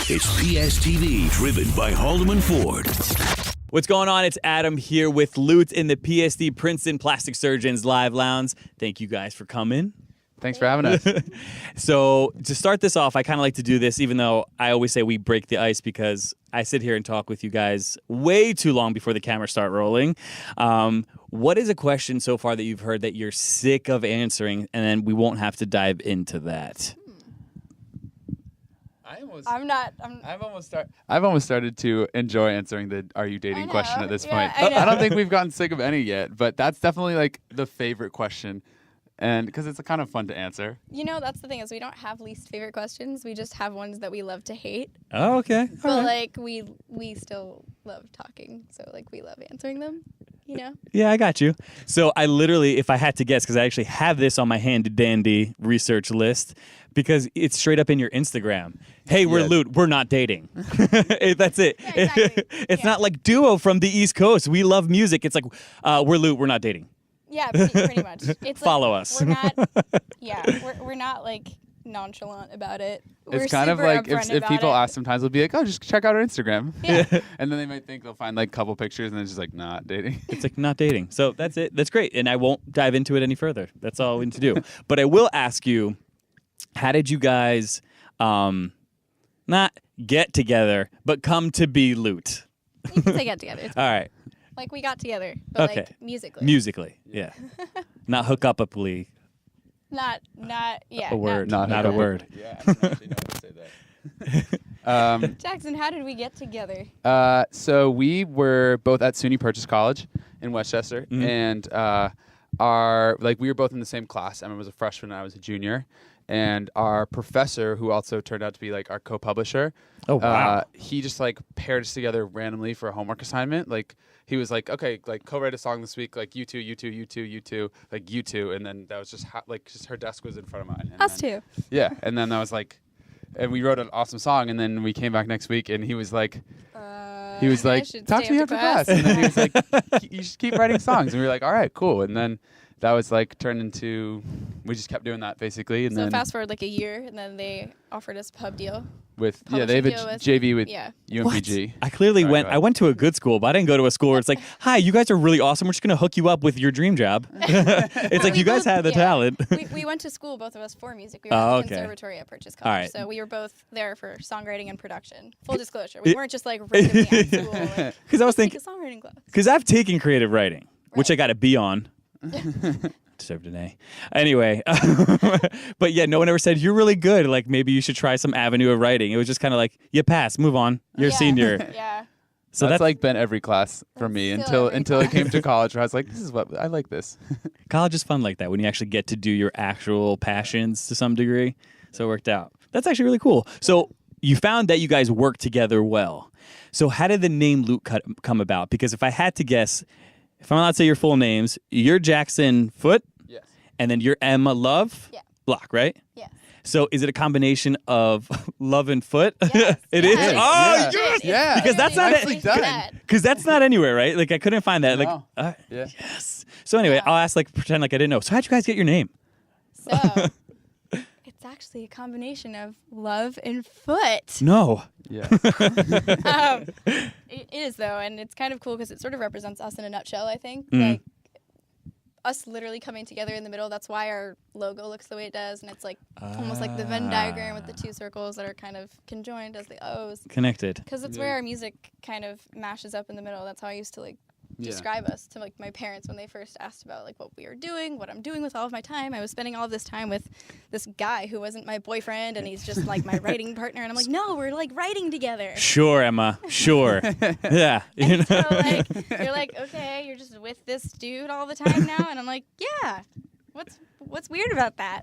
It's PSTV, driven by Haldeman Ford. What's going on? It's Adam here with Loote in the PSD Princeton Plastic Surgeons Live Lounge. Thank you guys for coming. Thanks for having us. So to start this off, I kind of like to do this, even though I always say we break the ice because I sit here and talk with you guys way too long before the cameras start rolling. What is a question so far that you've heard that you're sick of answering, and then we won't have to dive into that? I've almost started to enjoy answering the "Are you dating?" question at this point. I don't think we've gotten sick of any yet, but that's definitely like the favorite question, and because it's kind of fun to answer. You know, that's the thing is we don't have least favorite questions. We just have ones that we love to hate. Oh, okay. But like we still love talking, so like we love answering them. You know? Yeah, I got you. So I literally, if I had to guess, because I actually have this on my handy-dandy research list, because it's straight up in your Instagram. Hey, we're Loote. We're not dating. That's it. Yeah, exactly. It's not like duo from the East Coast. We love music. It's like, we're Loote. We're not dating. Yeah, pretty much. It's Follow like, us. We're not. Yeah, we're not like nonchalant about it. It's kind of like if people ask sometimes, they'll be like, "Oh, just check out our Instagram," and then they might think they'll find like a couple pictures, and then it's just like not dating. It's like not dating. So that's it. That's great, and I won't dive into it any further. That's all we need to do. But I will ask you, how did you guys not get together, but come to be Loote? You can say get together. It's All right. like we got together, but Okay. like musically. Musically, yeah. Not hook up a plea. Not yeah. A word. Not Not a word. Yeah, I don't actually know how to say that. Jackson, how did we get together? So we were both at SUNY Purchase College in Westchester, and we were both in the same class. Emma was a freshman, and I was a junior. And our professor, who also turned out to be like our co-publisher, Oh, wow. he just like paired us together randomly for a homework assignment. Like he was like, okay, like co-write a song this week, like you two, like you two, and then that was just just her desk was in front of mine. And Us then, too. Yeah, and then that was like, and we wrote an awesome song, and then we came back next week, and he was like, I should talk stay to me after after class. And then he was like, you should keep writing songs, and we were like, all right, cool, and then. That was like turned into, we just kept doing that basically, and So then fast forward like a year, and then they offered us a pub deal. with they have a publishing deal with- JV with yeah. UMPG. I clearly Sorry, went. go ahead. I went to a good school, but I didn't go to a school where it's like, "Hi, you guys are really awesome. We're just gonna hook you up with your dream job." It's like We you guys both- have the yeah. talent. We went to school, both of us, for music. We went Oh, to okay. conservatory at Purchase All College. right. So we were both there for songwriting and production. Full disclosure. We weren't just like randomly at school. Like, Because I was let's take thinking, a songwriting class. because I've taken creative writing, which I Right. got a B on. Deserved an A. Anyway, but yeah, no one ever said you're really good. Like maybe you should try some avenue of writing. It was just kind of like, you pass, move on. You're a Yeah. senior. Yeah. So that's like been every class for me Still until every it came to college where I was like, this is what I like this. college is fun like that when you actually get to do your actual passions to some degree. So it worked out. That's actually really cool. So you found that you guys work together well. So how did the name Loote come about? Because if I had to guess, if I'm allowed to say your full names, you're Jackson Foot, Yes. and then you're Emma Love Yeah. Block, right? Yeah. So is it a combination of love and foot? Yes. It is? Yes. Oh, Yeah. yes! Yeah. Because that's not Nicely it. done. Because that's not anywhere, right? Like I couldn't find that. Like, No. Yeah. yes. So anyway, Yeah. I'll ask, like, pretend like I didn't know. So how'd you guys get your name? So it's actually a combination of love and foot. No. Yeah. It is though, and it's kind of cool because it sort of represents us in a nutshell. I think like us literally coming together in the middle. That's why our logo looks the way it does, and it's like almost like the Venn diagram with the two circles that are kind of conjoined as the O's. Connected. Because it's where our music kind of mashes up in the middle. That's how I used to like Yeah. describe us to like my parents when they first asked about like what we were doing, what I'm doing with all of my time. I was spending all of this time with this guy who wasn't my boyfriend, and he's just like my writing partner. And I'm like, no, we're like writing together. Sure, Emma. Sure. Yeah. You know? So like you're like, okay, you're just with this dude all the time now, and I'm like, yeah. What's weird about that?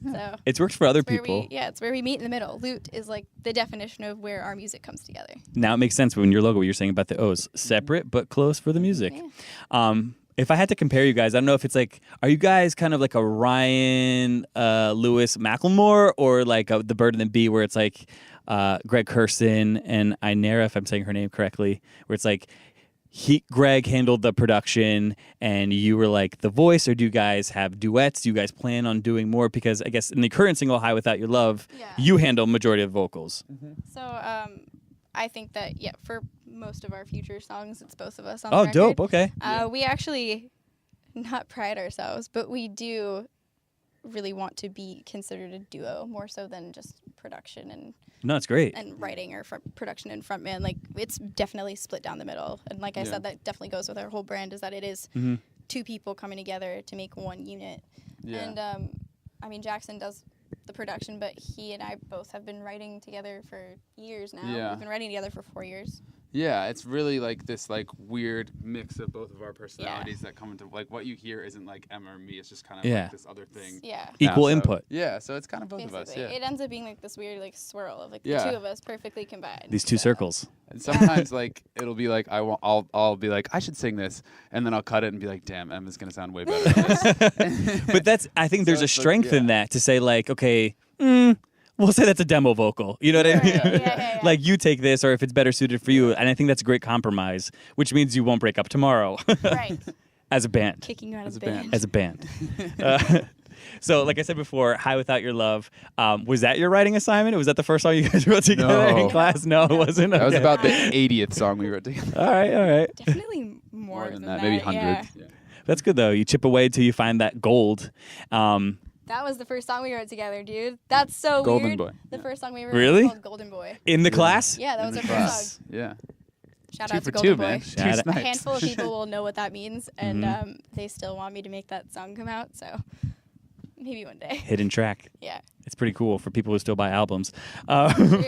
So It's worked for other it's where people. it's where we meet in the middle. Loote is like the definition of where our music comes together. Now it makes sense when your logo, what you're saying about the O's. Separate but close for the music. Yeah. If I had to compare you guys, I don't know if it's like, are you guys kind of like a Ryan Lewis Macklemore, or like the Bird and the Bee, where it's like Greg Kurstin and Inera, if I'm saying her name correctly, where it's like Greg handled the production and you were like the voice, or do you guys have duets? Do you guys plan on doing more? Because I guess in the current single, High Without Your Love, you handle majority of vocals. So I think that, for most of our future songs, it's both of us on Oh, the record. dope. Okay. We actually not pride ourselves, but we do really want to be considered a duo more so than just production and No, it's great. and writing or production and frontman. Like, it's definitely split down the middle. And like I said, that definitely goes with our whole brand, is that it is two people coming together to make one unit. Yeah. And I mean, Jackson does the production, but he and I both have been writing together for years now. Yeah. We've been writing together for 4 years. Yeah, it's really like this like weird mix of both of our personalities that come into like what you hear isn't like Emma or me. It's just kind of like this other thing. Yeah. Equal so, input. Yeah, so it's kind of both Basically. of us. Yeah. It ends up being like this weird like swirl of like Yeah. the two of us perfectly combined. These two circles. And sometimes like it'll be like I'll be like I should sing this, and then I'll cut it and be like, damn, Emma's gonna sound way better than this. But that's, I think there's a it's like, strength in that to say like, okay, we'll say that's a demo vocal. You know what I mean? Yeah. Like you take this, or if it's better suited for you. And I think that's a great compromise, which means you won't break up tomorrow Right. as a band. Kicking you out As of a the band. band. As a band. So, like I said before, High Without Your Love. Was that your writing assignment? Or was that the first song you guys wrote together in class? No, it wasn't. That was Okay. about the 80th song we wrote together. All right. Definitely more Than that, maybe 100. Yeah. That's good though. You chip away till you find that gold. That was the first song we wrote together, dude. That's so Golden weird. Boy. The first song we wrote Really? was called Golden Boy. In the class? Yeah, that was our In the first class. song. Yeah. Shout Two out for to Golden two, Boy. man. Shout Two out. A snipes. handful of people will know what that means, and they still want me to make that song come out, so maybe one day. Hidden track. Yeah. It's pretty cool for people who still buy albums. True.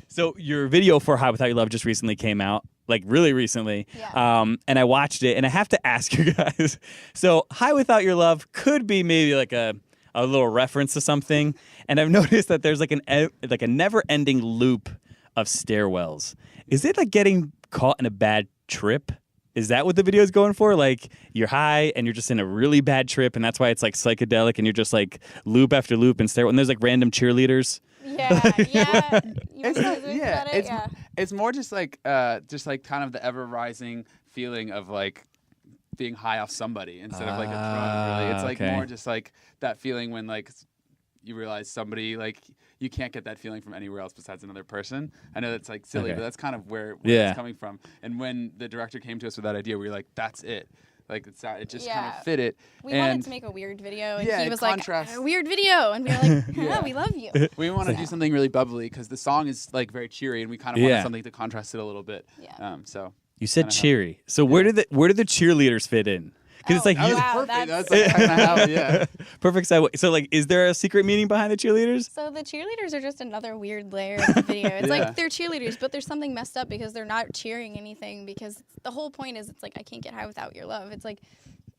So your video for High Without Your Love just recently came out, like really recently. Yeah. And I watched it, and I have to ask you guys. So High Without Your Love could be maybe like a little reference to something, and I've noticed that there's like a never-ending loop of stairwells. Is it like getting caught in a bad trip? Is that what the video is going for? Like you're high and you're just in a really bad trip, and that's why it's like psychedelic, and you're just like loop after loop and stairwell. And there's like random cheerleaders. Yeah. You want It's to not, talk about it? Yeah. it's more just like kind of the ever rising feeling of like being high off somebody instead of like a drug. Really, it's like okay. more just like that feeling when like you realize somebody like you can't get that feeling from anywhere else besides another person. I know that's like silly, Okay. but that's kind of where Yeah. it's coming from. And when the director came to us with that idea, we were like, that's it. Like it just kind Yeah. of fit it. We and wanted to make a weird video, and Yeah, he it was contrasts- like, a weird video. And we were like, Yeah. we love you. we want to do something really bubbly because the song is like very cheery, and we kind of Yeah. wanted something to contrast it a little bit. Yeah. So You said Kinda how- cheery. So where do the cheerleaders fit in? Because it's like Oh, you, wow, perfect. that's- That's like kind of how, yeah. perfect segue. So like, is there a secret meaning behind the cheerleaders? So the cheerleaders are just another weird layer of the video. It's Yeah. like they're cheerleaders, but there's something messed up because they're not cheering anything, because the whole point is it's like, I can't get high without your love. It's like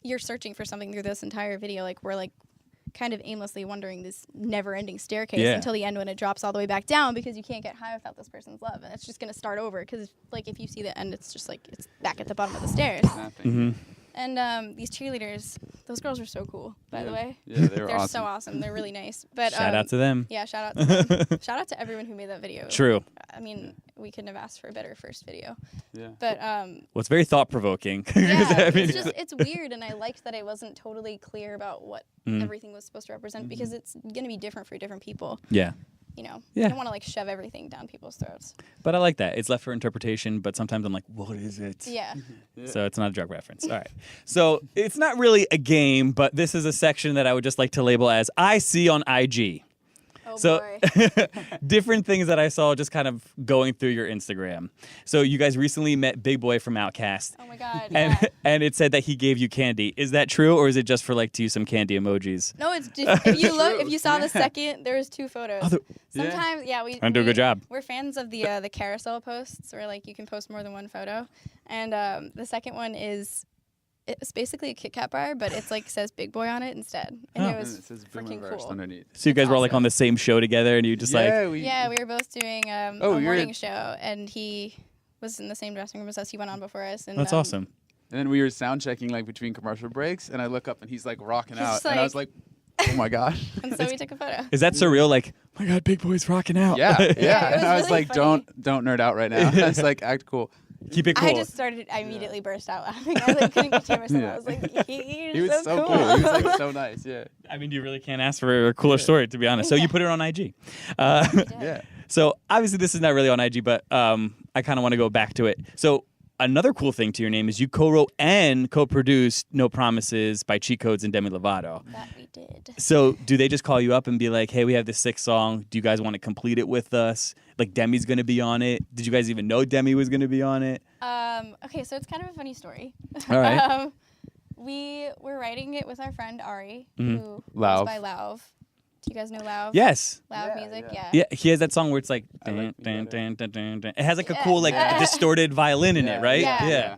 you're searching for something through this entire video. Like we're like kind of aimlessly wandering this never-ending staircase until the end when it drops all the way back down, because you can't get high without this person's love. And it's just going to start over, because like if you see the end, it's just like it's back at the bottom of the stairs. Nothing. And these cheerleaders, those girls are so cool, by the way. Yeah, they were They're awesome. so awesome. They're really nice. But Shout out to them. yeah, shout out to them. Shout out to everyone who made that video. True. I mean, we couldn't have asked for a better first video. Yeah. But Well, it's very thought provoking. yeah, it's weird, and I liked that I wasn't totally clear about what everything was supposed to represent, because it's gonna be different for different people. Yeah. You know, Yeah. you don't want to like shove everything down people's throats. But I like that. It's left for interpretation, but sometimes I'm like, what is it? Yeah. So it's not a drug reference. All right. So it's not really a game, but this is a section that I would just like to label as I see on IG. Oh So boy. different things that I saw just kind of going through your Instagram. So you guys recently met Big Boy from Outkast. Oh my God. And Yeah. and it said that he gave you candy. Is that true, or is it just for like to use some candy emojis? No, it's just, if you look, if you saw the second, there was 2 photos. Sometimes, we I do a good job. We're fans of the carousel posts, where like you can post more than one photo, and the second one is. It's basically a Kit Kat bar, but it's like says Big Boy on it instead, and Oh. it And was it says freaking Boomers cool. underneath. So you guys That's were all like awesome. on the same show together, and you just like Yeah, Yeah, we were both doing a you're- morning show, and he was in the same dressing room as us. He went on before us, and that's awesome. And then we were sound checking like between commercial breaks, and I look up and he's like rocking He's out, just and I was like, "Oh my gosh!" And so we took a photo. Is that surreal? Like, oh my God, Big Boy's rocking out. Yeah, yeah. Yeah, it was And I was really like, funny. "Don't nerd out right now." It's like act cool. Keep it cool. I immediately burst out laughing. I like couldn't contain myself. I was like, he was so cool. He was like so nice. Yeah. I mean, you really can't ask for a cooler story, to be honest. So you put it on IG. Yeah. So obviously this is not really on IG, but I kind of want to go back to it. So another cool thing to your name is you co-wrote and co-produced No Promises by Cheat Codes and Demi Lovato. That we did. So do they just call you up and be like, hey, we have this sick song. Do you guys want to complete it with us? Like Demi's going to be on it. Did you guys even know Demi was going to be on it? Okay, so it's kind of a funny story. All right. We were writing it with our friend Ari, Mm-hmm. who Lauv. goes by Lauv. Do you guys know Lauv? Yes. Lauv Yeah, music, yeah. Yeah, he has that song where it's like, I like dun, the dun, dun, dun, dun. It has like a Yeah. cool, like distorted violin in it, right? Yeah.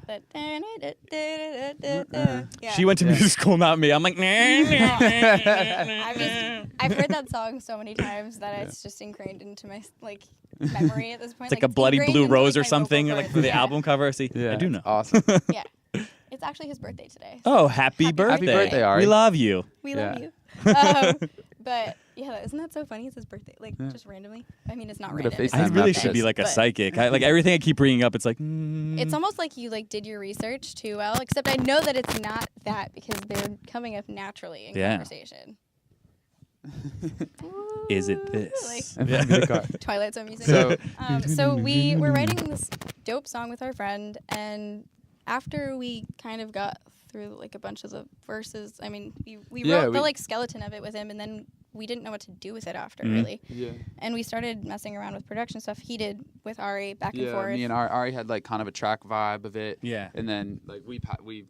Yeah. She went to music school, not me. I'm like, I've heard that song so many times that it's just ingrained into my like memory at this point. it's like a bloody ingrained blue into, rose like, or my something, vocal like cords. for the Yeah. album cover. See, Yeah. I do know. Awesome. Yeah. It's actually his birthday today. Oh, happy birthday. Happy birthday, Ari. We love you. We Yeah. love you. But yeah, isn't that so funny? It's his birthday, like just randomly. I mean, it's not I'm gonna random. FaceTime I him really after should be this. like a But- psychic. Like everything I keep bringing up, it's like, It's almost like you like did your research too well, except I know that it's not that because they're coming up naturally in Yeah. conversation. is it Like this? Twilight Zone music. So So we were writing this dope song with our friend, and after we kind of got through like a bunch of the verses, I mean, we Yeah, wrote the we- like skeleton of it with him, and then we didn't know what to do with it after, Mhm. really. yeah. And we started messing around with production stuff. He did with Ari back and Yeah, forth. me and Ari had like kind of a track vibe of it. Yeah. And then like we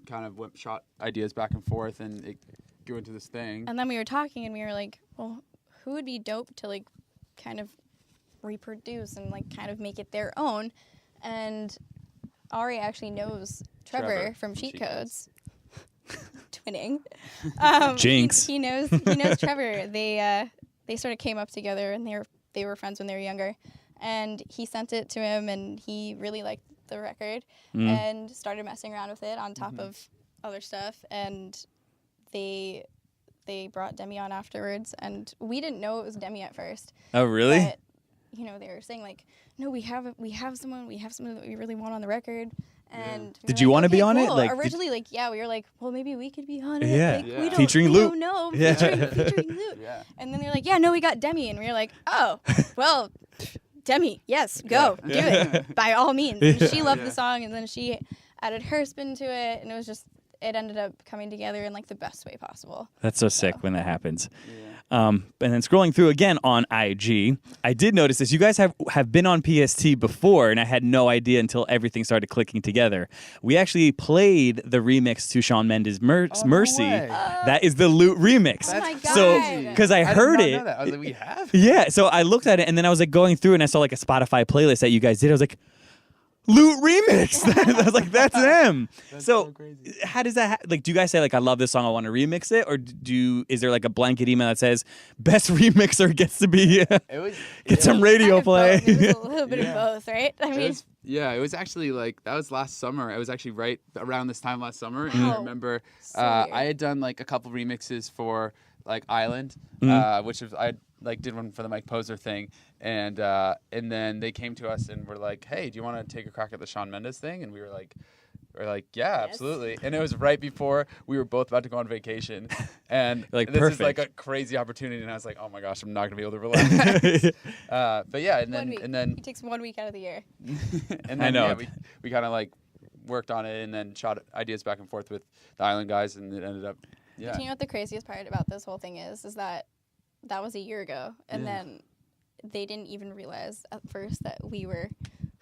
kind of shot ideas back and forth, and it grew into this thing. And then we were talking, and we were like, well, who would be dope to like kind of reproduce and like kind of make it their own? And Ari actually knows Trevor from Cheat Codes. Twinning. Jinx. He knows Trevor. They sort of came up together, and they were friends when they were younger. And he sent it to him, and he really liked the record and started messing around with it on top of other stuff. And they brought Demi on afterwards, and we didn't know it was Demi at first. Oh, really? But, you know, they were saying like, no, we have someone that we really want on the record. And we Did were you like, wanna be okay, on it? cool. Like, Originally, like, yeah, we were like, well, maybe we could be on it. Yeah. Like, Yeah. we don't, Featuring we Loote. don't know. Yeah. Featuring Loote. Yeah. And then they're like, yeah, no, we got Demi. And we were like, oh, well, Demi, yes, go, do it, by all means. And she loved the song, and then she added her spin to it, and it ended up coming together in like the best way possible. That's so sick when that happens. And then scrolling through again on IG, I did notice this. You guys have been on PST before, and I had no idea until everything started clicking together. We actually played the remix to Shawn Mendes' Mercy. way. That is the Loote remix. Oh my So, God. because I did heard not it. know that. I was like, we have. Yeah, so I looked at it, and then I was like going through, and I saw like a Spotify playlist that you guys did. I was like, Loote remix. I was like, that's them. So crazy. how does that like? Do you guys say like, I love this song, I want to remix it, or is there like a blanket email that says best remixer gets to be It was get some Kind radio of play? both. It was a little bit Yeah. of both, right? I mean, it was actually like that was last summer. It was actually right around this time last summer, and Wow. I remember So weird. I had done like a couple remixes for like Island, which was I like did one for the Mike Poser thing, and then they came to us and were like, hey, do you want to take a crack at the Shawn Mendes thing? And we were like, yeah, absolutely. And it was right before we were both about to go on vacation, and Like, this is like perfect. a crazy opportunity. And I was like, oh my gosh, I'm not gonna be able to relax. But yeah, and then week. and then He takes 1 week out of the year. and then I know. yeah, we kind of like worked on it and then shot ideas back and forth with the Island guys, and it ended up yeah. Do you know what the craziest part about this whole thing is that was a year ago, and then they didn't even realize at first that we were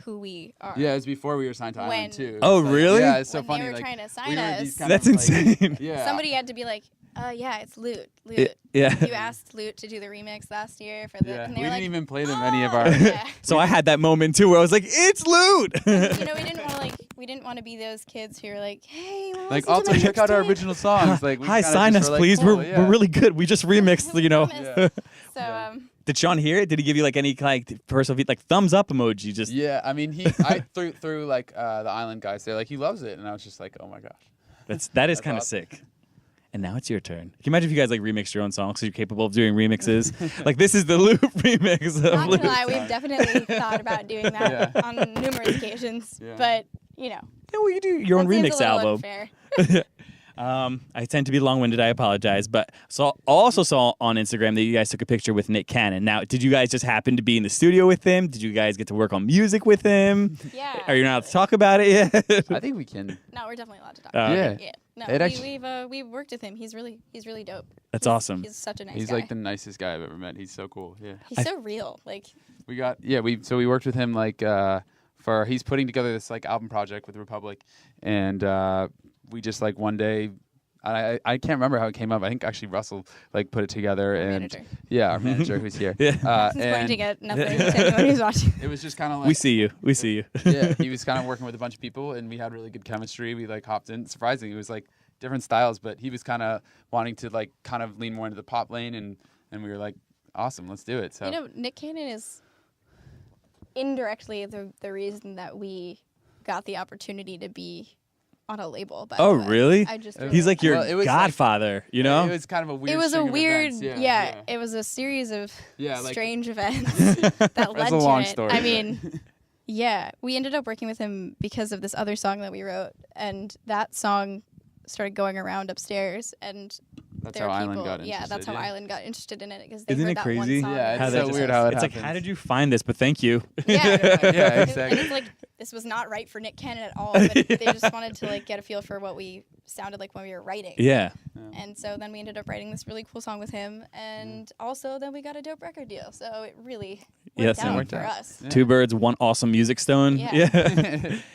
who we are. Yeah, it was before we were signed to When- Island too. Oh, It's like- really? Yeah, it's so When funny. they were like, trying to we sign were us. these kind That's of, like- insane. Yeah. Somebody had to be like, yeah, it's Loote. Loote. Yeah. You asked Loote to do the remix last year for the, Yeah. and We they were didn't like, even play them any of "Oh." our. Yeah. So I had that moment too where I was like, it's Loote. You know, we didn't want to be those kids who are like, hey, wanna Like, listen to also my check out our mixtape?" original songs. Like, we Hi, kinda sign just us, were like, please. cool, We're really good. We just remixed, you know. Promise. Yeah. So Did Sean hear it? Did he give you like any like personal like thumbs up emoji? Just Yeah, I mean, I threw like the Island guys. They're like, he loves it, and I was just like, oh my gosh. that is That's kind of awesome. sick. And now it's your turn. Can you imagine if you guys like remixed your own songs because you're capable of doing remixes? Like this is the Loote remix of not Loote. gonna lie, we've definitely thought about doing that on numerous occasions. Yeah. But you know. Yeah, well, you do your own that seems remix a little album. unfair. I tend to be long-winded. I apologize, but also saw on Instagram that you guys took a picture with Nick Cannon. Now, did you guys just happen to be in the studio with him? Did you guys get to work on music with him? Yeah. Are you not allowed to talk about it yet? I think we can. No, we're definitely allowed to talk. Okay. About it. Yeah. No, It actually- we've worked with him. He's really dope. That's awesome. He's such a nice He's guy. like the nicest guy I've ever met. He's so cool. Yeah. He's so real. Like We worked with him like for he's putting together this like album project with Republic, and we just like one day. I can't remember how it came up. I think actually Russell like put it together, Our and manager. yeah, our manager who's here. Yeah. this is going and to get nothing to anyone who's watching. it was just kind of like We see you. yeah, he was kind of working with a bunch of people, and we had really good chemistry. We like hopped in. Surprisingly, it was like different styles, but he was kind of wanting to like kind of lean more into the pop lane, and we were like, awesome, let's do it. So You know, Nick Cannon is indirectly the reason that we got the opportunity to be on a label. By Oh, the way. really? I just He's like your Well, it was godfather, you know? it was kind of a weird. it was a string of weird, events. yeah, It was a series of Yeah, like- strange events that led a to long it. story. I mean, yeah, we ended up working with him because of this other song that we wrote, and that song started going around upstairs, and That's there how are Island people, got interested. yeah, that's how Island got interested in it because they Isn't heard it that crazy? one song. Yeah, and it's it so was weird just- how it It's like, happens. how did you find this? But thank you. Yeah, Yeah, And exactly. it's like this was not right for Nick Cannon at all, but they just wanted to like get a feel for what we sounded like when we were writing. Yeah. And so then we ended up writing this really cool song with him, and also then we got a dope record deal. So it really Yes, worked it out worked for out. us. Yeah. Two birds, one awesome music stone. Yeah.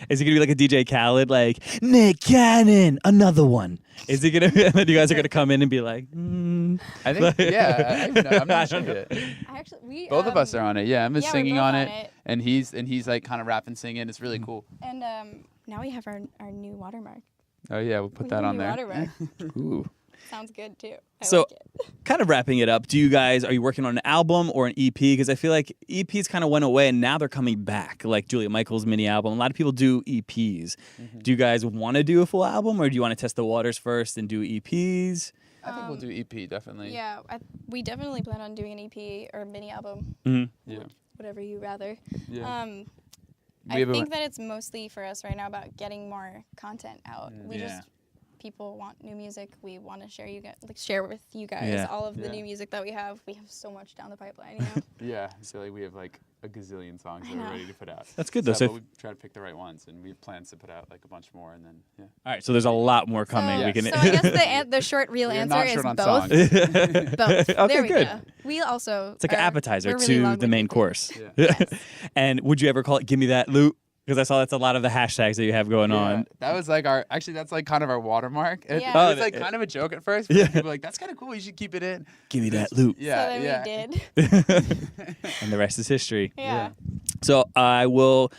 Is he gonna be like a DJ Khaled, like Nick Cannon, another one? Is he gonna? And then you guys are gonna come in and be like, I think yeah. I'm not sure yet. I actually Both of us are on it. Yeah, I'm just yeah, we're singing both on on it, it. and he's like kind of rapping, singing. It's really cool. And now we have our new watermark. Oh yeah, we'll put We that have a on new there. Watermark. ooh. Sounds good too. I So- like it. Kind of wrapping it up. Are you working on an album or an EP? Because I feel like EPs kind of went away and now they're coming back. Like Julia Michaels' mini album. A lot of people do EPs. Do you guys want to do a full album, or do you want to test the waters first and do EPs? I think we'll do EP definitely. Yeah, we definitely plan on doing an EP or mini album, Yeah. whatever you rather. Yeah. I have a- think that it's mostly for us right now about getting more content out. We Yeah. just people want new music. We want to share with you guys Yeah. all of the Yeah. new music that we have. We have so much down the pipeline, you know. Yeah, I feel like we have like a gazillion songs that know. we're ready to put out. That's good, though. So but we try to pick the right ones, and we have plans to put out like a bunch more, and then yeah. All right, so there's a lot more coming. So, We can. so I guess the short real We're answer not is short on both. songs. Both. Okay, There we good. go. We also It's like an are- appetizer we're really to the long-winded main people. course. Yeah. Yes. And would you ever call it "Give Me That Loot"? Because I saw that's a lot of the hashtags that you have going on. That was like that's like kind of our watermark. It, Yeah. it was like kind of a joke at first, but Yeah. people were like, that's kind of cool. You should keep it in. Give me that loot. Yeah, so then yeah. we did. And the rest is history. Yeah. So I will,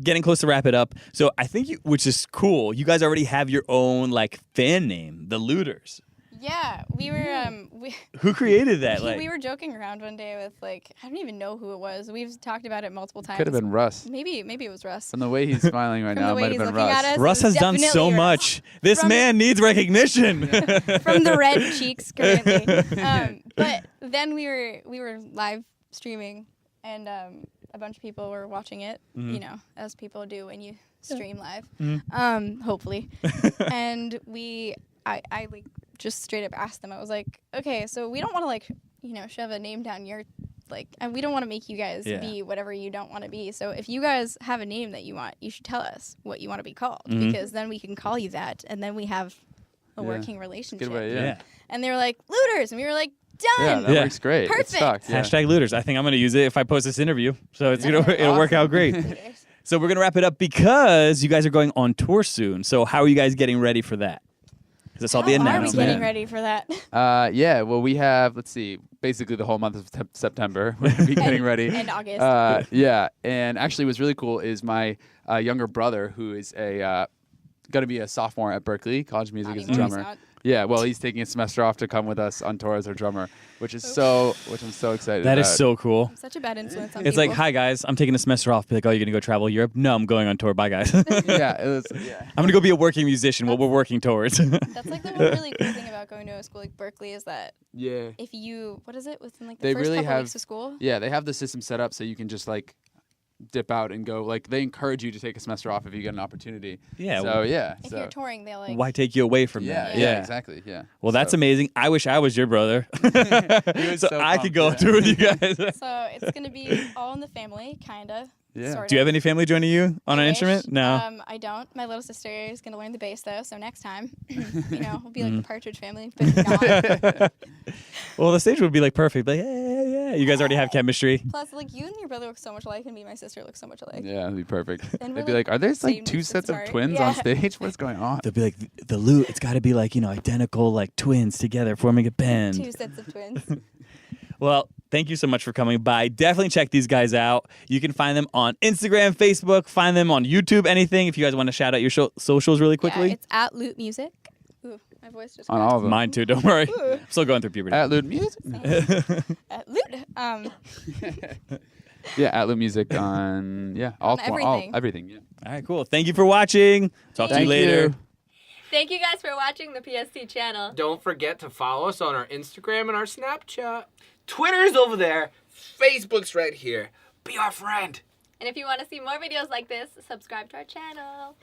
getting close to wrap it up. So I think, which is cool, you guys already have your own like fan name, the Looters. Yeah, we were Who created that? Like, we were joking around one day with like I don't even know who it was. We've talked about it multiple times. Could have been Russ. Maybe it was Russ. From the way he's smiling right From now, the it way might he's have been looking Russ. at us. Russ has done Definitely so Russ. much. This From- man needs recognition. From the red cheeks currently. But then we were live streaming, and a bunch of people were watching it. You know, as people do when you stream live. Hopefully, and I like just straight up asked them. I was like, okay, so we don't want to like shove a name down your like, and we don't want to make you guys Yeah. be whatever you don't want to be. So if you guys have a name that you want, you should tell us what you want to be called because then we can call you that, and then we have a Yeah. working relationship. Good way, yeah. Yeah. And they were like, Looters, and we were like, Yeah, done. that Yeah. works great. Perfect. It stuck. Yeah. Hashtag Looters. I think I'm going to use it if I post this interview. So it's it'll Awesome. work out great. Looters. So we're going to wrap it up because you guys are going on tour soon. So how are you guys getting ready for that? Because I saw the How are we announcement. getting ready for that? Yeah, well, we have, let's see, basically the whole month of September. We're going to be getting ready. And August. Yeah, and actually what's really cool is my younger brother, who is going to be a sophomore at Berkeley College of Music as a Anymore, he's drummer. not. Yeah, well, he's taking a semester off to come with us on tour as our drummer, which I'm so excited That about. is so cool. Such a bad influence on It's people. like, hi guys, I'm taking a semester off. Be like, oh, you're gonna go travel Europe? No, I'm going on tour. Bye guys. Yeah, it was, yeah. I'm gonna go be a working musician. What we're working towards. That's like the one really cool thing about going to a school like Berkeley is that Yeah. if you, what is it, within like the They first really couple have- weeks of school? Yeah, they have the system set up so you can just like dip out and go. Like they encourage you to take a semester off if you get an opportunity. Yeah. So yeah. If so you're touring, they'll like. Why take you away from yeah, that? yeah, exactly. Yeah. Well, that's So- amazing. I wish I was your brother, was so so I pumped, could go yeah. through with you guys. So it's gonna be all in the family, kinda. Yeah. Sort Do you have of. any family joining you on I an wish. instrument? No. I don't. My little sister is gonna learn the bass though, so next time, we'll be like the Partridge Family, but not. Well, the stage would be like perfect. Like, yeah. You guys already have chemistry. Plus, like you and your brother look so much alike, and me and my sister look so much alike. Yeah, it'd be perfect. And They'd we're, be like, like, "Are there like same two distance sets of apart." twins Yeah. on stage? What's going on?" They'll be like, the Loote, it's got to be like, identical, like twins together forming a band. 2 sets of twins. Well, thank you so much for coming by. Definitely check these guys out. You can find them on Instagram, Facebook, find them on YouTube, anything. If you guys want to shout out your socials really quickly. Yeah, it's at Loote Music. Ooh, my voice just On cracked. all of them. Mine too, don't worry. I'm still going through puberty. At Lute Music. At Loote. Yeah, at Lute Music on all everything. everything. Yeah. All right, cool. Thank you for watching. Talk to you Thank later. you. Thank you guys for watching the PST channel. Don't forget to follow us on our Instagram and our Snapchat. Twitter's over there. Facebook's right here. Be our friend. And if you want to see more videos like this, subscribe to our channel.